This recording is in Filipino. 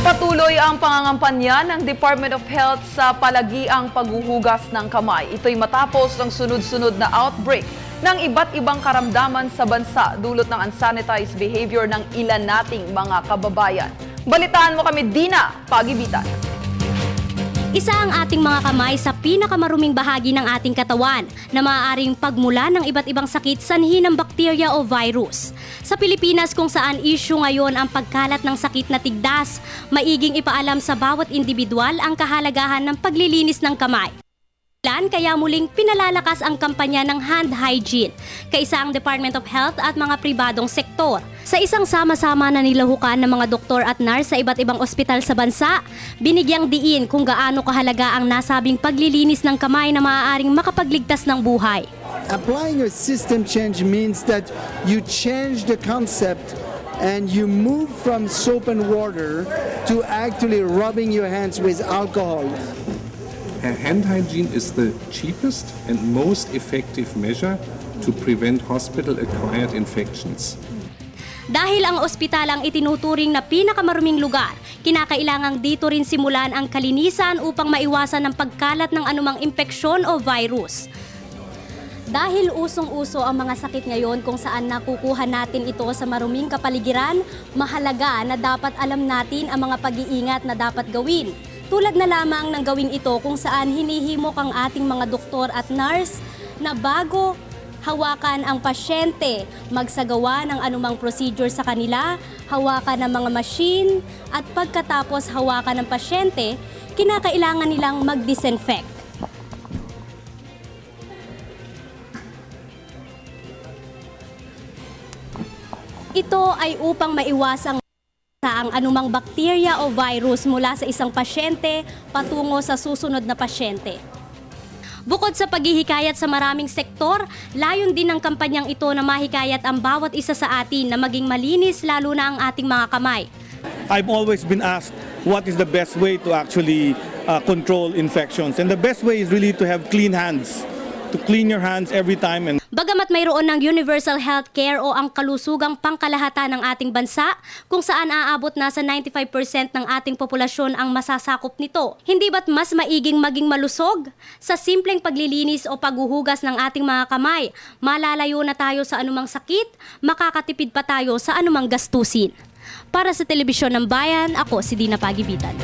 Patuloy ang pangangampanya ng Department of Health sa palagiang paghuhugas ng kamay. Ito'y matapos ang sunod-sunod na outbreak ng iba't ibang karamdaman sa bansa dulot ng unsanitized behavior ng ilan nating mga kababayan. Balitaan mo kami, Dina Pagibitan. Isa ang ating mga kamay sa pinakamaruming bahagi ng ating katawan na maaaring pagmula ng iba't ibang sakit sanhi ng bakterya o virus. Sa Pilipinas kung saan issue ngayon ang pagkalat ng sakit na tigdas, maiging ipaalam sa bawat individual ang kahalagahan ng paglilinis ng kamay. Kaya muling pinalalakas ang kampanya ng hand hygiene, kaisa ang Department of Health at mga pribadong sektor. Sa isang sama-sama na nilahukan ng mga doktor at nurse sa iba't ibang ospital sa bansa, binigyang diin kung gaano kahalaga ang nasabing paglilinis ng kamay na maaaring makapagligtas ng buhay. Applying a system change means that you change the concept and you move from soap and water to actually rubbing your hands with alcohol. Hand hygiene is the cheapest and most effective measure to prevent hospital-acquired infections. Dahil ang ospital ang itinuturing na pinakamaruming lugar, kinakailangang dito rin simulan ang kalinisan upang maiwasan ang pagkalat ng anumang impeksyon o virus. Dahil usong-uso ang mga sakit ngayon kung saan nakukuha natin ito sa maruming kapaligiran, mahalaga na dapat alam natin ang mga pag-iingat na dapat gawin. Tulad na lamang ng gawin ito kung saan hinihimok ang ating mga doktor at nurse na bago hawakan ang pasyente, magsagawa ng anumang procedure sa kanila, hawakan ng mga machine, at pagkatapos hawakan ng pasyente, kinakailangan nilang mag-disinfect. Ito ay upang maiwasang ang anumang bakterya o virus mula sa isang pasyente patungo sa susunod na pasyente. Bukod sa paghihikayat sa maraming sektor, layon din ng kampanyang ito na mahikayat ang bawat isa sa atin na maging malinis lalo na ang ating mga kamay. I've always been asked what is the best way to actually control infections. And the best way is really to have clean hands, to clean your hands every time. And bagamat mayroon ng universal health care o ang kalusugang pangkalahatan ng ating bansa, kung saan aabot na sa 95% ng ating populasyon ang masasakop nito, hindi ba't mas maiging maging malusog? Sa simpleng paglilinis o paghuhugas ng ating mga kamay, malalayo na tayo sa anumang sakit, makakatipid pa tayo sa anumang gastusin. Para sa Telebisyon ng Bayan, ako si Dina Pagibitan.